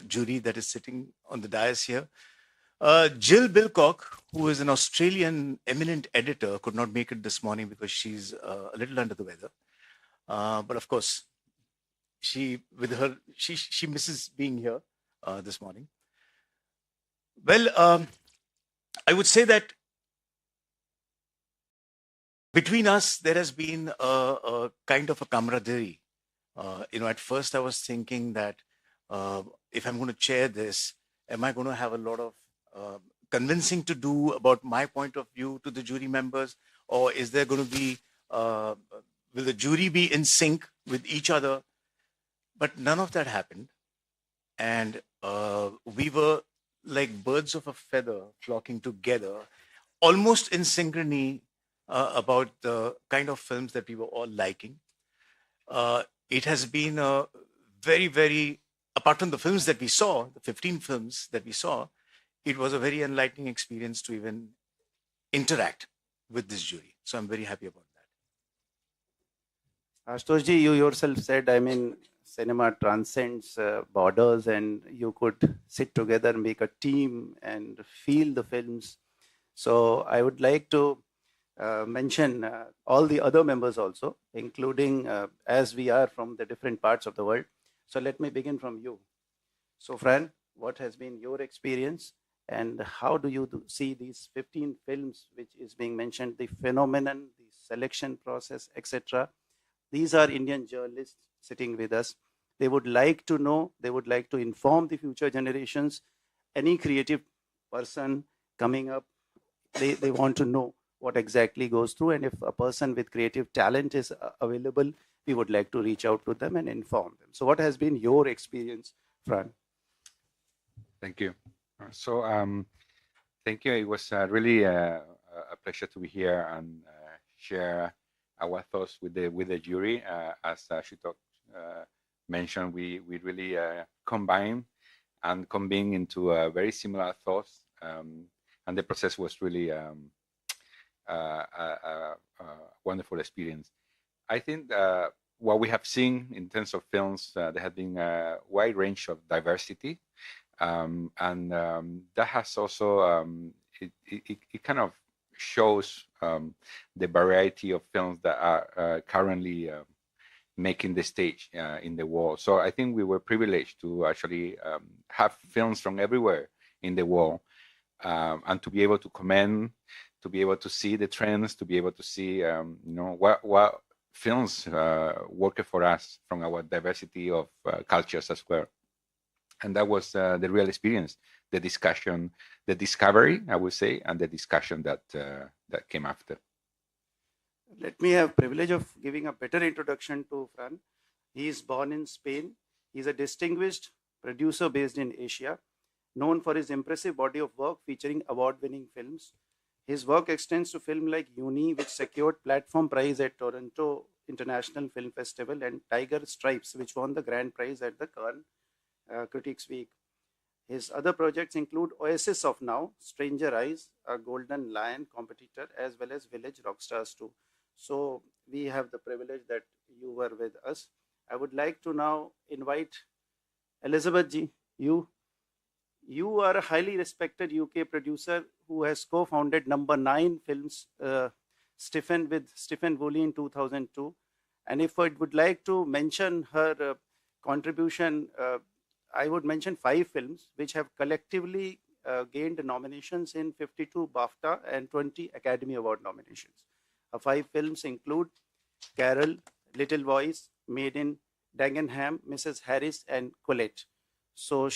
jury that is sitting on the dais here. Jill Bilcock, who is an Australian eminent editor, could not make it this morning because she's a little under the weather. But of course, she misses being here this morning. Well, I would say that between us, there has been a kind of a camaraderie. At first I was thinking that if I'm going to chair this, am I going to have a lot of convincing to do about my point of view to the jury members, or is there going to be, will the jury be in sync with each other? But none of that happened. And we were like birds of a feather flocking together, almost in synchrony about the kind of films that we were all liking. It has been a very, very, apart from the films that we saw, the 15 films that we saw, it was a very enlightening experience to even interact with this jury. So I'm very happy about that. Ashutoshji, you yourself said, I mean, cinema transcends borders, and you could sit together, make a team and feel the films. So I would like to mention all the other members also, including as we are from the different parts of the world. So let me begin from you. So Fran, what has been your experience, and how do you see these 15 films which is being mentioned, the phenomenon, the selection process, etc.? These are Indian journalists sitting with us. They would like to know, they would like to inform the future generations. Any creative person coming up, they want to know what exactly goes through, and if a person with creative talent is available, we would like to reach out to them and inform them. So what has been your experience, Fran? Thank you. So thank you. It was really a pleasure to be here and share our thoughts with the jury. As Ashutosh mentioned, we really combine and convene into very similar thoughts, and the process was really a wonderful experience. I think what we have seen in terms of films, there has been a wide range of diversity, and that has also it kind of shows the variety of films that are currently making the stage in the world. So I think we were privileged to actually have films from everywhere in the world, and to be able to comment, to be able to see the trends, to be able to see what films work for us from our diversity of cultures as well. And that was the real experience, the discussion, the discovery, I would say, and the discussion that came after. Let me have privilege of giving a better introduction to Fran. He is born in Spain. He is a distinguished producer based in Asia, known for his impressive body of work featuring award-winning films. His work extends to films like Uni, which secured platform prize at Toronto International Film Festival, and Tiger Stripes, which won the grand prize at the Cannes Critics Week. His other projects include Oasis of Now, Stranger Eyes, a Golden Lion competitor, as well as Village Rockstars 2. So we have the privilege that you were with us. I would like to now invite Elizabeth ji. You are a highly respected UK producer who has co-founded Number 9 Films, Stephen Woolley in 2002. And if I would like to mention her contribution, I would mention 5 films which have collectively gained nominations in 52 BAFTA and 20 Academy Award nominations. Her 5 films include Carol, Little Voice, Maiden, Dagenham, Mrs. Harris, and Colette. So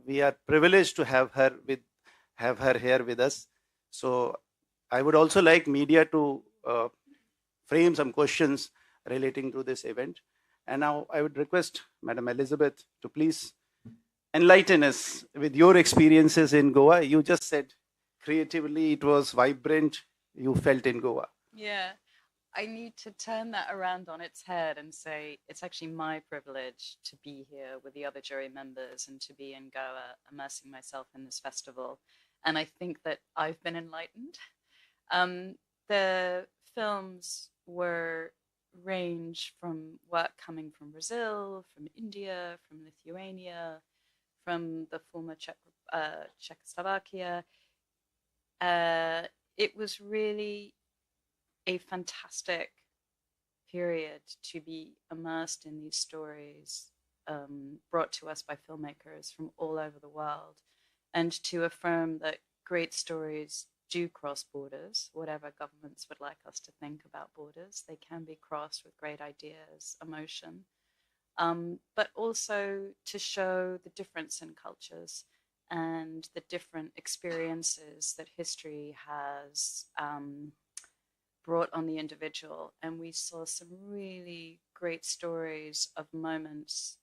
we are privileged to have her here with us. So I would also like media to frame some questions relating to this event. And now I would request Madam Elizabeth to please enlighten us with your experiences in Goa. You just said creatively it was vibrant, you felt in Goa. Yeah, I need to turn that around on its head and say it's actually my privilege to be here with the other jury members and to be in Goa, immersing myself in this festival. And I think that I've been enlightened. The films were range from work coming from Brazil, from India, from Lithuania, from the former Czechoslovakia. It was really a fantastic period to be immersed in these stories brought to us by filmmakers from all over the world, and to affirm that great stories do cross borders. Whatever governments would like us to think about borders, they can be crossed with great ideas, emotion, but also to show the difference in cultures and the different experiences that history has brought on the individual. And we saw some really great stories of moments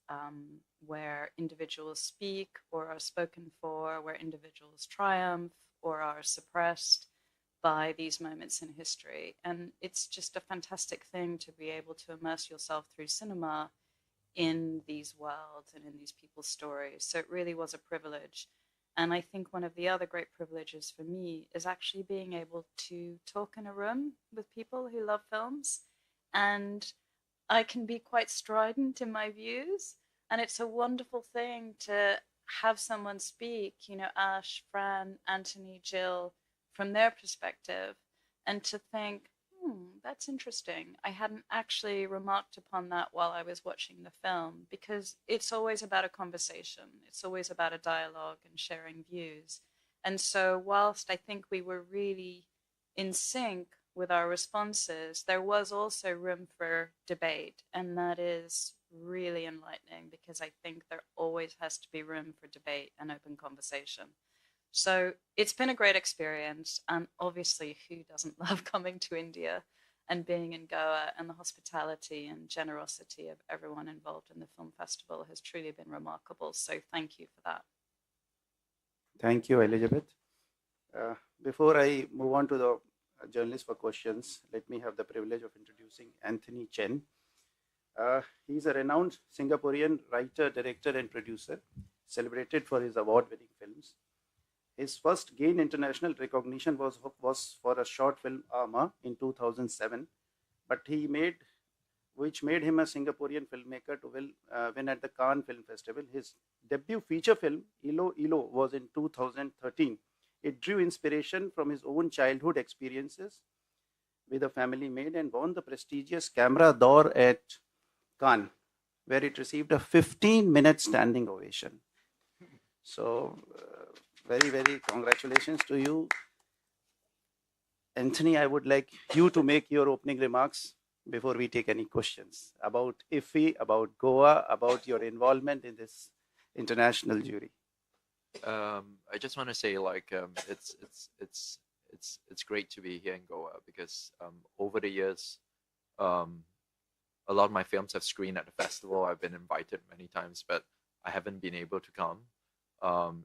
where individuals speak or are spoken for, where individuals triumph or are suppressed by these moments in history. And it's just a fantastic thing to be able to immerse yourself through cinema in these worlds and in these people's stories. So it really was a privilege. And I think one of the other great privileges for me is actually being able to talk in a room with people who love films. And I can be quite strident in my views. And it's a wonderful thing to have someone speak, you know, Ash, Fran, Anthony, Jill, from their perspective, and to think, that's interesting. I hadn't actually remarked upon that while I was watching the film, because it's always about a conversation. It's always about a dialogue and sharing views. And so whilst I think we were really in sync with our responses, there was also room for debate. And that is really enlightening, because I think there always has to be room for debate and open conversation. So it's been a great experience. And obviously, who doesn't love coming to India and being in Goa? And the hospitality and generosity of everyone involved in the film festival has truly been remarkable. So thank you for that. Thank you, Elizabeth. Before I move on to the journalists for questions, let me have the privilege of introducing Anthony Chen. He's a renowned Singaporean writer, director, and producer, celebrated for his award-winning films. His first gained international recognition was for a short film, Arma, in 2007, but which made him a Singaporean filmmaker to win at the Cannes Film Festival. His debut feature film, Ilo Ilo, was in 2013. It drew inspiration from his own childhood experiences with a family maid and won the prestigious Camera d'Or at Cannes, where it received a 15-minute standing ovation. So, very, very congratulations to you. Anthony, I would like you to make your opening remarks before we take any questions about IFFI, about Goa, about your involvement in this international jury. I just want to say, like, it's great to be here in Goa, because over the years, a lot of my films have screened at the festival. I've been invited many times, but I haven't been able to come.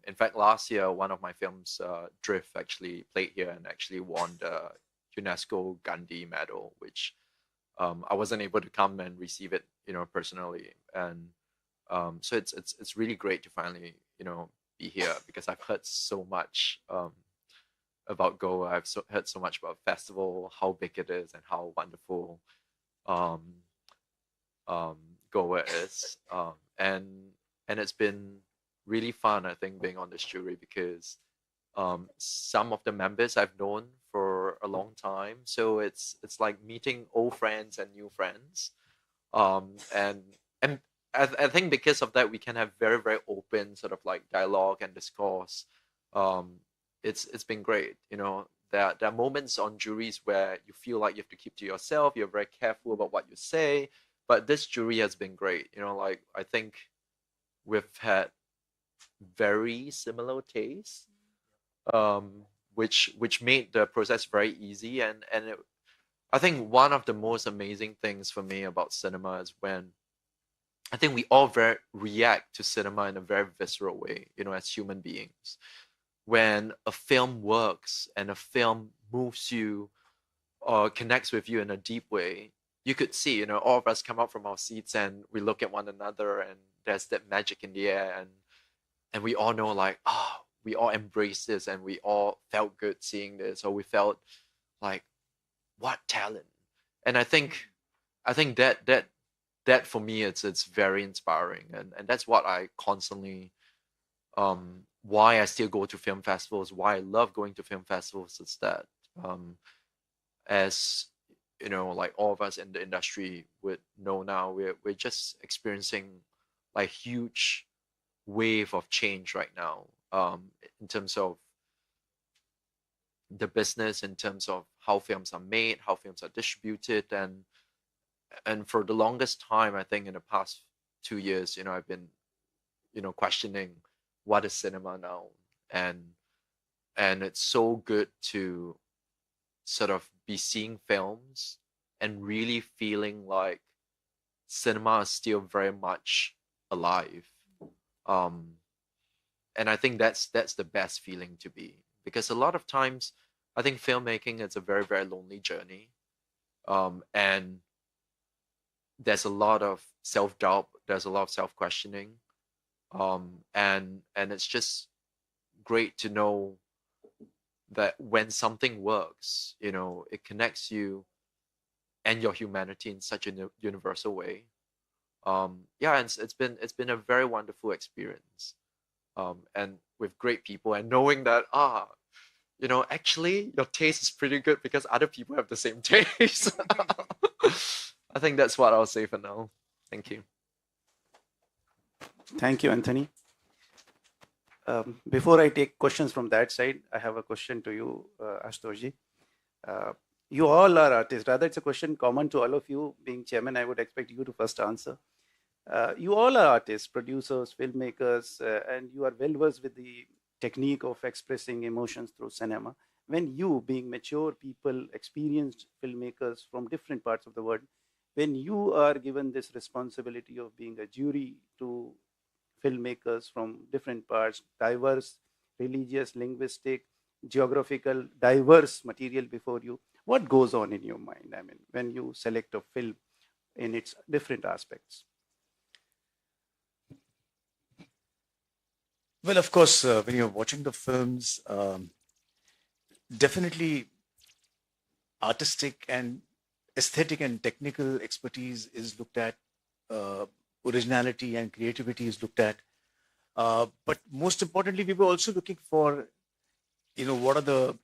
In fact, last year, one of my films, Drift, actually played here and actually won the UNESCO Gandhi Medal, which I wasn't able to come and receive it, personally. And so it's really great to finally, be here, because I've heard so much about Goa. I've heard so much about festival, how big it is, and how wonderful Goa is. And it's been really fun, I think, being on this jury, because some of the members I've known for a long time. So it's like meeting old friends and new friends. And I think because of that, we can have very, very open sort of like dialogue and discourse. It's been great. There are moments on juries where you feel like you have to keep to yourself. You're very careful about what you say. But this jury has been great. Like, I think we've had very similar tastes, which made the process very easy. And I think one of the most amazing things for me about cinema is when I think we all react to cinema in a very visceral way, as human beings. When a film works and a film moves you or connects with you in a deep way, you could see, all of us come out from our seats and we look at one another, and there's that magic in the air, and we all know, like, we all embraced this, and we all felt good seeing this, or we felt like, what talent. And I think that for me, it's very inspiring, and that's what I constantly why I still go to film festivals, why I love going to film festivals is that, as you know, like all of us in the industry would know now, we're just experiencing like huge wave of change right now, in terms of the business, in terms of how films are made, how films are distributed, and for the longest time, I think in the past 2 years, I've been, questioning what is cinema now, and it's so good to sort of be seeing films and really feeling like cinema is still very much alive. Um, and I think that's the best feeling to be, because a lot of times I think filmmaking is a very, very lonely journey. And there's a lot of self-doubt, there's a lot of self-questioning. And it's just great to know that when something works, it connects you and your humanity in such a universal way. Yeah, and it's been a very wonderful experience. And with great people, and knowing that actually your taste is pretty good because other people have the same taste. I think that's what I'll say for now. Thank you. Thank you, Anthony. Before I take questions from that side, I have a question to you, Ashutoshji. You all are artists. Rather, it's a question common to all of you. Being chairman, I would expect you to first answer. You all are artists, producers, filmmakers, and you are well versed with the technique of expressing emotions through cinema. When you, being mature people, experienced filmmakers from different parts of the world, when you are given this responsibility of being a jury to filmmakers from different parts, diverse, religious, linguistic, geographical, diverse material before you, what goes on in your mind? I mean, when you select a film in its different aspects. Well, of course, when you're watching the films, definitely artistic and aesthetic and technical expertise is looked at, originality and creativity is looked at. But most importantly, we were also looking for, what are the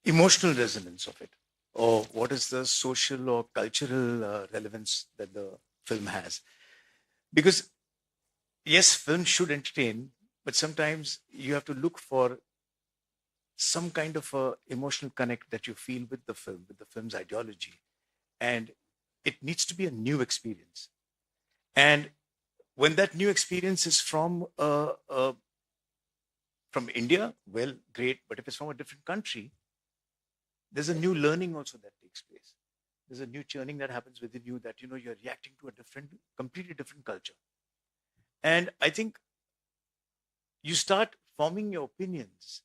emotional resonance of it, or what is the social or cultural relevance that the film has. Because yes, film should entertain, but sometimes you have to look for some kind of a emotional connect that you feel with the film, with the film's ideology, and it needs to be a new experience. And when that new experience is from India, well, great. But if it's from a different country, there's a new learning also that takes place. There's a new churning that happens within you, that you're reacting to a completely different culture. And I think you start forming your opinions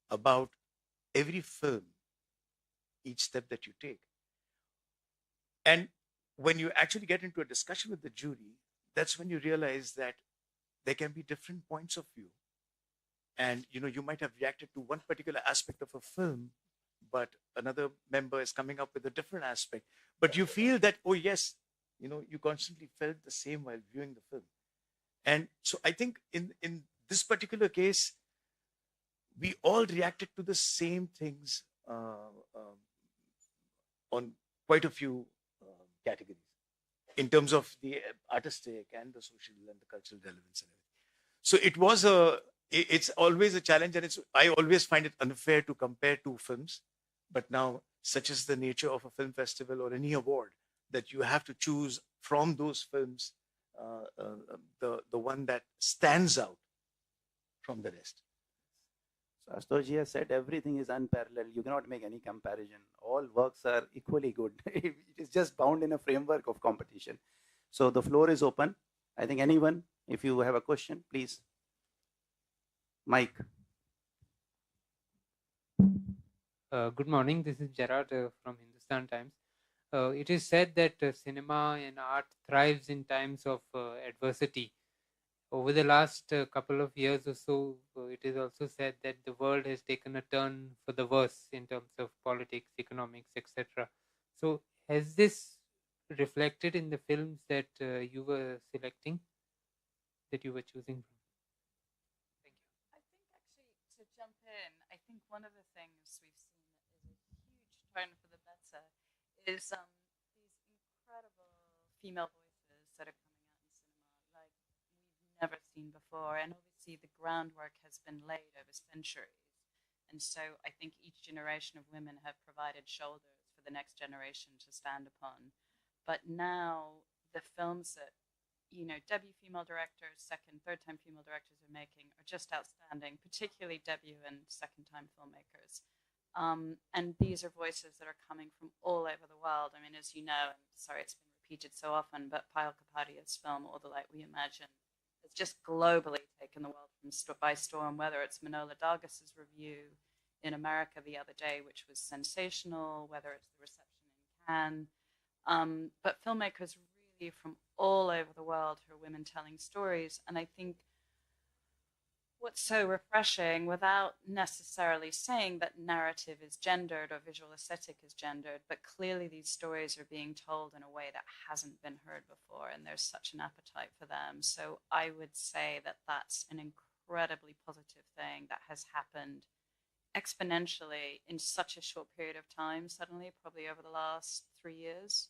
about every film, each step that you take. And when you actually get into a discussion with the jury, that's when you realize that there can be different points of view. And you might have reacted to one particular aspect of a film, but another member is coming up with a different aspect. But you feel that, oh yes, you constantly felt the same while viewing the film. And so I think in this particular case, we all reacted to the same things on quite a few categories in terms of the artistic and the social and the cultural relevance and everything. So it's always a challenge, and I always find it unfair to compare two films. But now, such is the nature of a film festival or any award, that you have to choose from those films the one that stands out from the rest. So Ashutoshji has said everything is unparalleled. You cannot make any comparison. All works are equally good. It is just bound in a framework of competition. So the floor is open. I think anyone, if you have a question, please. Mike. Good morning. This is Gerard from Hindustan Times. It is said that cinema and art thrives in times of adversity. Over the last couple of years or so, it is also said that the world has taken a turn for the worse in terms of politics, economics, etc. So, has this reflected in the films that you were selecting, that you were choosing from? think one of the things we've seen that is a huge turn for the better is these incredible female voices that are coming out in cinema like we've never seen before. And obviously, the groundwork has been laid over centuries. And so I think each generation of women have provided shoulders for the next generation to stand upon. But now the films that debut female directors, second, third time female directors are making are just outstanding, particularly debut and second time filmmakers. And these are voices that are coming from all over the world. I mean, as you know, and sorry it's been repeated so often, but Payal Kapadia's film, All the Light We Imagine, has just globally taken the world by storm, whether it's Manola Dargis's review in America the other day, which was sensational, whether it's the reception in Cannes. But filmmakers really from all over the world who are women telling stories. And I think what's so refreshing, without necessarily saying that narrative is gendered or visual aesthetic is gendered, but clearly these stories are being told in a way that hasn't been heard before, and there's such an appetite for them. So I would say that that's an incredibly positive thing that has happened exponentially in such a short period of time, suddenly, probably over the last 3 years.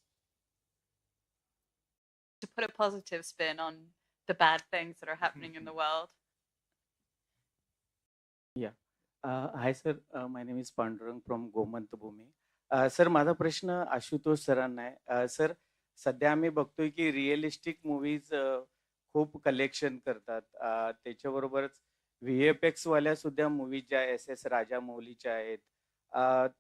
To put a positive spin on the bad things that are happening in the world. Yeah. Hi, sir. My name is Pandurang from Gomant Bhumi. Sir माझा प्रश्न आशुतोष सरांना आहे. Sir सध्या आम्ही बघतोय की realistic movies खूप collection करतात. त्याच्याबरोबरच VFX वाल्या सुद्धा मूवीज ज्या SS राजामौलीच्या आहेत,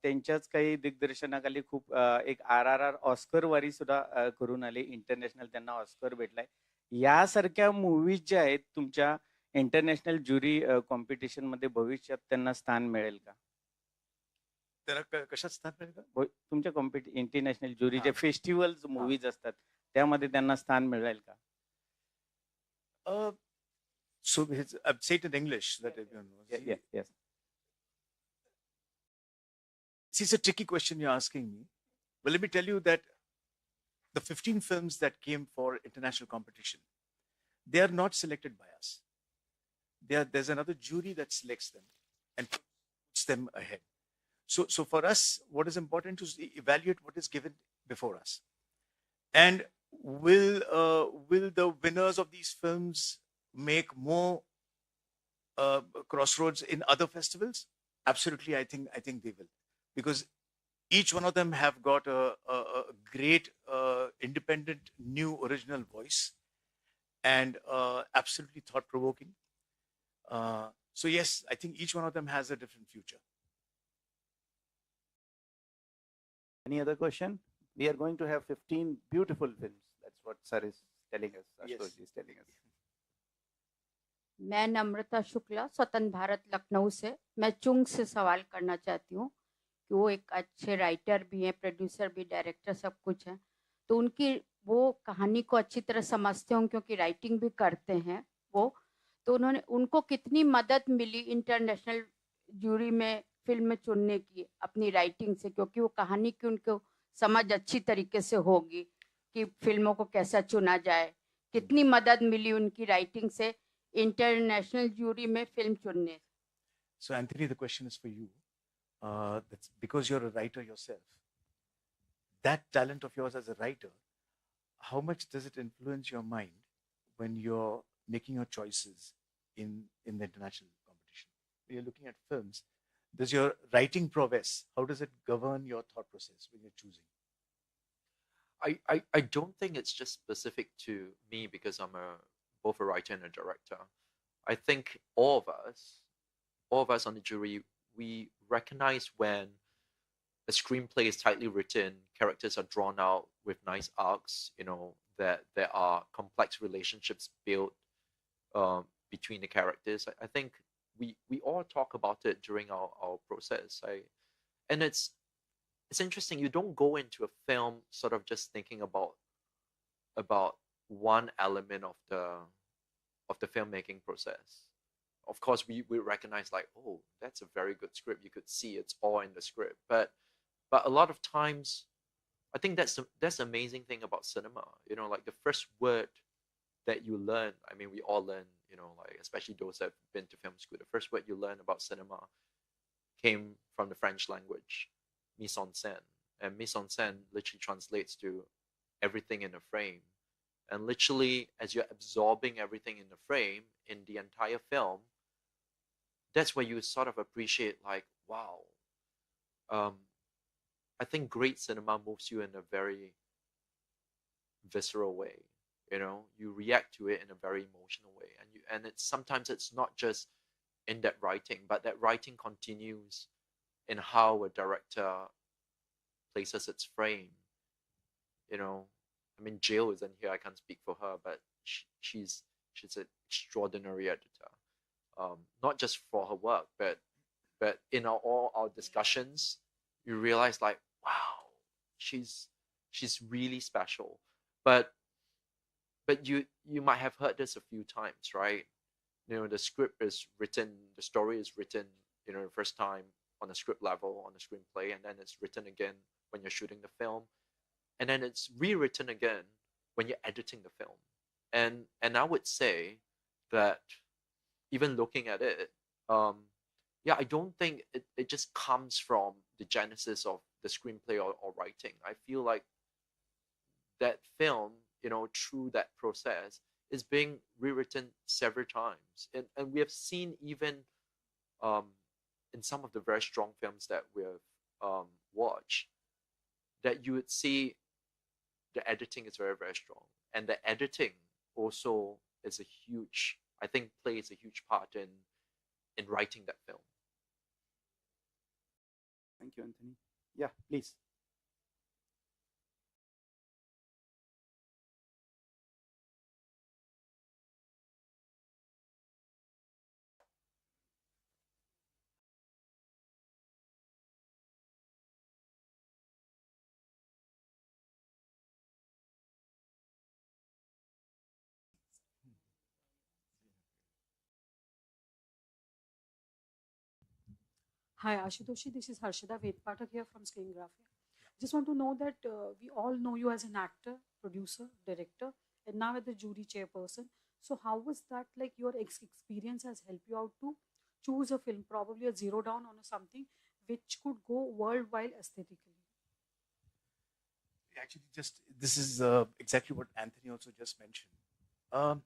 त्यांच्याच काही दिग्दर्शनाखाली खूप एक RRR ऑस्कर वारी सुद्धा करून आले. इंटरनॅशनल त्यांना ऑस्कर भेटलाय. यासारख्या मूवीज ज्या आहेत तुमच्या इंटरनॅशनल ज्युरी कॉम्पिटिशन मध्ये भविष्यात त्यांना स्थान मिळेल का? त्याला कशात स्थान मिळेल का? तुमच्या इंटरनॅशनल ज्युरी जे फेस्टिवल्स मूवीज असतात त्यामध्ये त्यांना स्थान मिळेल का? So I'll say it in English that everyone knows. Yes. See, it's a tricky question you're asking me. Well, let me tell you that the 15 films that came for international competition, they are not selected by us. There's another jury that selects them and puts them ahead. So for us, what is important is to evaluate what is given before us. And will the winners of these films make more crossroads in other festivals? Absolutely, I think they will, because each one of them have got a great independent, new, original voice, and absolutely thought-provoking. So yes, I think each one of them has a different future. Any other question? We are going to have 15 beautiful films. That's what sir is telling us. Ashutosh ji is telling us. मैं नम्रता शुक्ला स्वतंत्र भारत लखनऊ से, मैं चुंग से सवाल करना चाहती हूँ कि वो एक अच्छे राइटर भी हैं, प्रोड्यूसर भी, डायरेक्टर, सब कुछ हैं, तो उनकी वो कहानी को अच्छी तरह समझते हों क्योंकि राइटिंग भी करते हैं वो, तो उनको कितनी मदद मिली इंटरनेशनल जूरी में फिल्म चुनने की अपनी राइटिंग से, क्योंकि वो कहानी की उनको समझ अच्छी तरीके से होगी कि फिल्मों को कैसा चुना जाए, कितनी मदद मिली उनकी राइटिंग से इंटरनेशनल जूरी में फिल्म चुनने? So Anthony, the question is for you. That's because you're a writer yourself. That talent of yours as a writer, how much does it influence your mind when you're making your choices in the international competition? When you're looking at films, does your writing prowess, how does it govern your thought process when you're choosing? I don't think it's just specific to me because I'm both a writer and a director. I think all of us on the jury, we recognize when a screenplay is tightly written, characters are drawn out with nice arcs, that there are complex relationships built between the characters. I think we all talk about it during our process. And it's interesting. You don't go into a film sort of just thinking about one element of the filmmaking process. Of course, we recognize like, oh, that's a very good script. You could see it's all in the script. But a lot of times, I think that's the amazing thing about cinema. Like the first word that you learn. I mean, we all learn. Like especially those that have been to film school. The first word you learn about cinema came from the French language, mise en scène. And mise en scène literally translates to everything in a frame. And literally, as you're absorbing everything in the frame in the entire film, that's where you sort of appreciate, like, wow, I think great cinema moves you in a very visceral way. You react to it in a very emotional way, and it's sometimes it's not just in that writing, but that writing continues in how a director places its frame. I mean, Jill isn't here. I can't speak for her, but she's an extraordinary editor. Not just for her work, but in all our discussions, you realize, like, wow, she's really special. But you might have heard this a few times, right? The script is written, the story is written, the first time on a script level, on a screenplay, and then it's written again when you're shooting the film, and then it's rewritten again when you're editing the film. And I would say that, even looking at it, yeah, I don't think it just comes from the genesis of the screenplay or writing. I feel like that film, through that process, is being rewritten several times. And we have seen, even in some of the very strong films that we have watched, that you would see the editing is very, very strong. And the editing also is I think plays a huge part in writing that film. Thank you, Anthony. Yeah, please. Hi, Ashutoshi. This is Harshada Vedpatak here from Screengraphia. Just want to know that we all know you as an actor, producer, director, and now as the jury chairperson. So, how was that, like, your experience has helped you out to choose a film, probably a zero down on something which could go worldwide aesthetically? Actually, this is exactly what Anthony also just mentioned.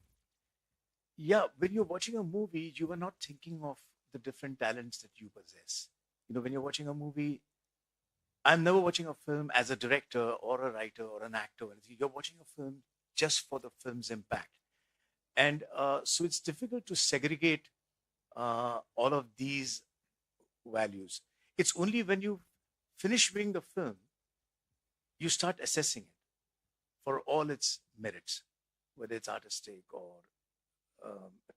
Yeah, when you're watching a movie, you are not thinking of the different talents that you possess. When you're watching a movie, I'm never watching a film as a director or a writer or an actor. You're watching a film just for the film's impact. And so it's difficult to segregate all of these values. It's only when you finish viewing the film, you start assessing it for all its merits, whether it's artistic or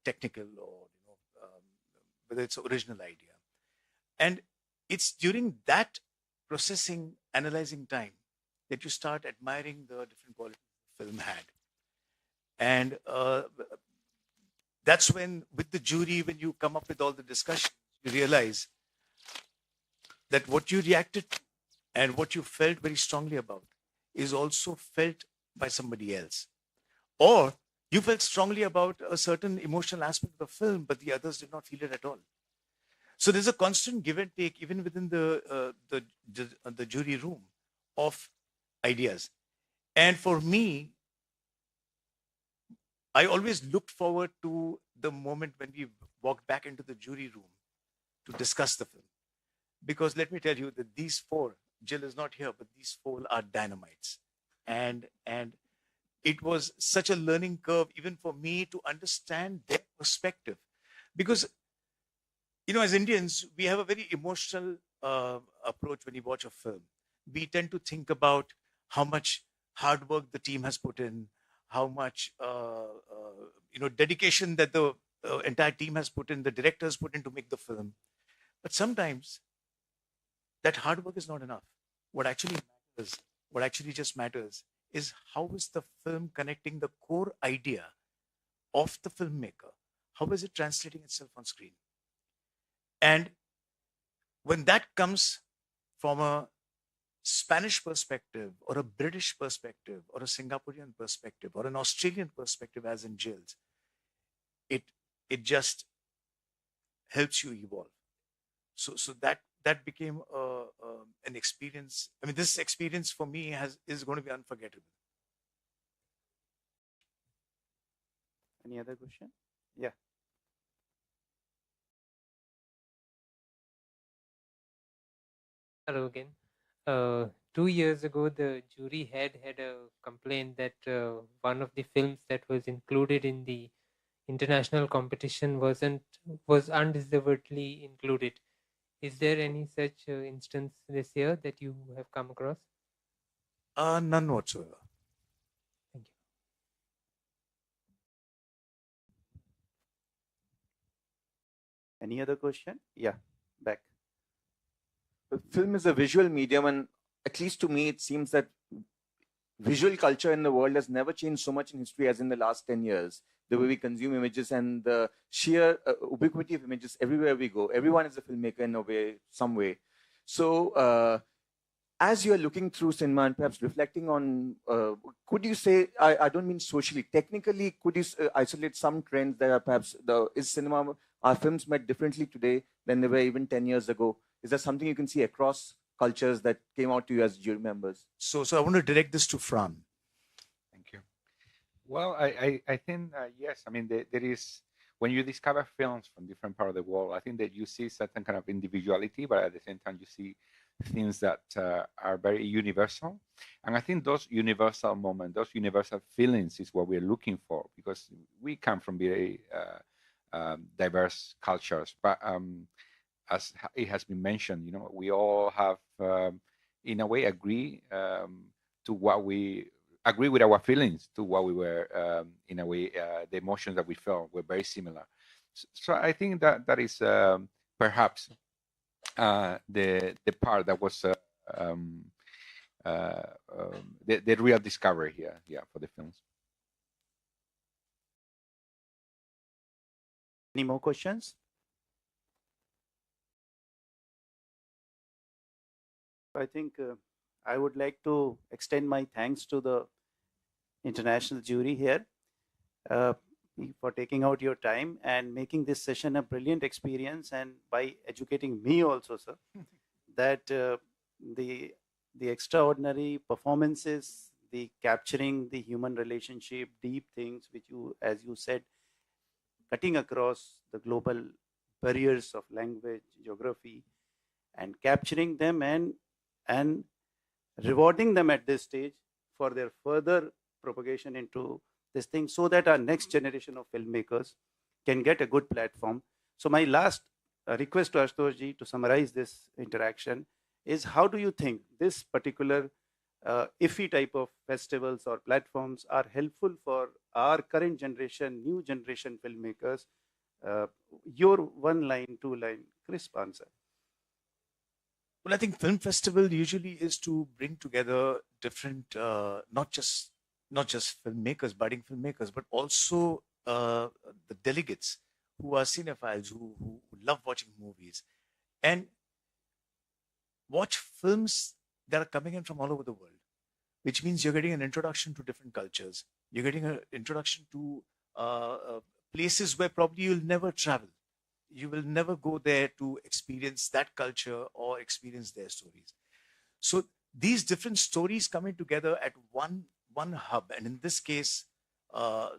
technical, or whether it's original idea. And it's during that processing, analyzing time that you start admiring the different qualities the film had. And that's when, with the jury, when you come up with all the discussions, you realize that what you reacted to and what you felt very strongly about is also felt by somebody else. Or you felt strongly about a certain emotional aspect of the film, but the others did not feel it at all. So there's a constant give and take, even within the jury room, of ideas. And for me, I always looked forward to the moment when we walked back into the jury room to discuss the film. Because let me tell you that these four, Jill is not here, but these four are dynamites. And it was such a learning curve, even for me, to understand their perspective. Because, as Indians, we have a very emotional approach when we watch a film. We tend to think about how much hard work the team has put in, how much dedication that the entire team has put in, the directors put in to make the film. But sometimes that hard work is not enough. What actually just matters is how is the film connecting the core idea of the filmmaker? How is it translating itself on screen? And when that comes from a Spanish perspective, or a British perspective, or a Singaporean perspective, or an Australian perspective, as in Jill's, it just helps you evolve. So that that became an experience. I mean, this experience for me is going to be unforgettable. Any other question? Yeah. Hello again. 2 years ago, the jury had a complaint that one of the films that was included in the international competition was undeservedly included. Is there any such instance this year that you have come across? None whatsoever. Thank you. Any other question? Yeah, back. Film is a visual medium, and at least to me, it seems that visual culture in the world has never changed so much in history as in the last 10 years. The way we consume images and the sheer ubiquity of images everywhere we go. Everyone is a filmmaker in a way, some way. So, as you're looking through cinema and perhaps reflecting on, could you say, I don't mean socially, technically, could you isolate some trends that are perhaps, are films made differently today than they were even 10 years ago? Is there something you can see across cultures that came out to you as jury members? So I want to direct this to Fran. Thank you. Well, I think, yes. I mean, there is, when you discover films from different parts of the world, I think that you see certain kind of individuality, but at the same time, you see things that are very universal. And I think those universal moments, those universal feelings is what we're looking for, because we come from very diverse cultures. But as it has been mentioned, we all have, in a way, agree with our feelings to what we were, in a way, the emotions that we felt were very similar. So I think that is perhaps the part that was the real discovery here, for the films. Any more questions? I think I would like to extend my thanks to the international jury here for taking out your time and making this session a brilliant experience, and by educating me also, sir, that the extraordinary performances, the capturing the human relationship, deep things which you, as you said, cutting across the global barriers of language, geography, and capturing them and rewarding them at this stage for their further propagation into this thing, so that our next generation of filmmakers can get a good platform. So my last request to Ashutosh ji to summarize this interaction is, how do you think this particular IFFI type of festivals or platforms are helpful for our current generation, new generation filmmakers? Your one line, two line, crisp answer. Well, I think film festival usually is to bring together different, not just filmmakers, budding filmmakers, but also the delegates who are cinephiles, who love watching movies and watch films that are coming in from all over the world, which means you're getting an introduction to different cultures. You're getting an introduction to places where probably you'll never travel. You will never go there to experience that culture or experience their stories. So these different stories coming together at one hub, and in this case,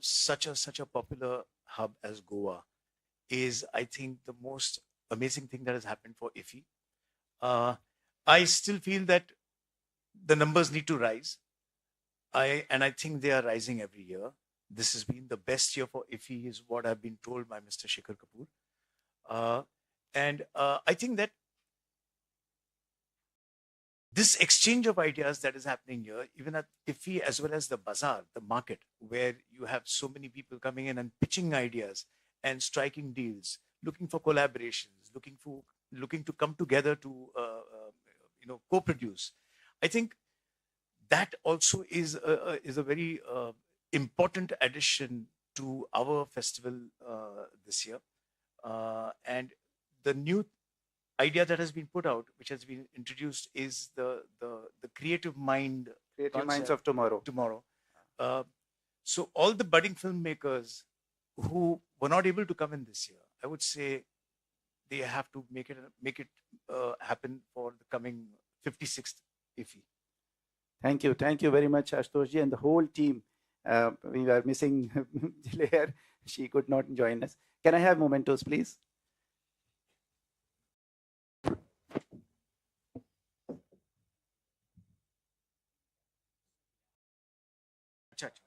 such a popular hub as Goa is, I think, the most amazing thing that has happened for IFFI. I still feel that the numbers need to rise. I think they are rising every year. This has been the best year for IFFI, is what I've been told by Mr. Shekhar Kapoor. And I think that this exchange of ideas that is happening here, even at IFFI as well as the bazaar, the market, where you have so many people coming in and pitching ideas and striking deals, looking for collaborations, looking to come together to co-produce. I think that also is a very important addition to our festival this year. And the new idea that has been put out, which has been introduced, is the creative mind. Creative minds of tomorrow. So all the budding filmmakers who were not able to come in this year, I would say, they have to make it happen for the coming 56th IFFI. Thank you very much, Ashutosh and the whole team. We were missing Jilair. She could not join us. Can I have mementos, please? अच्छा अच्छा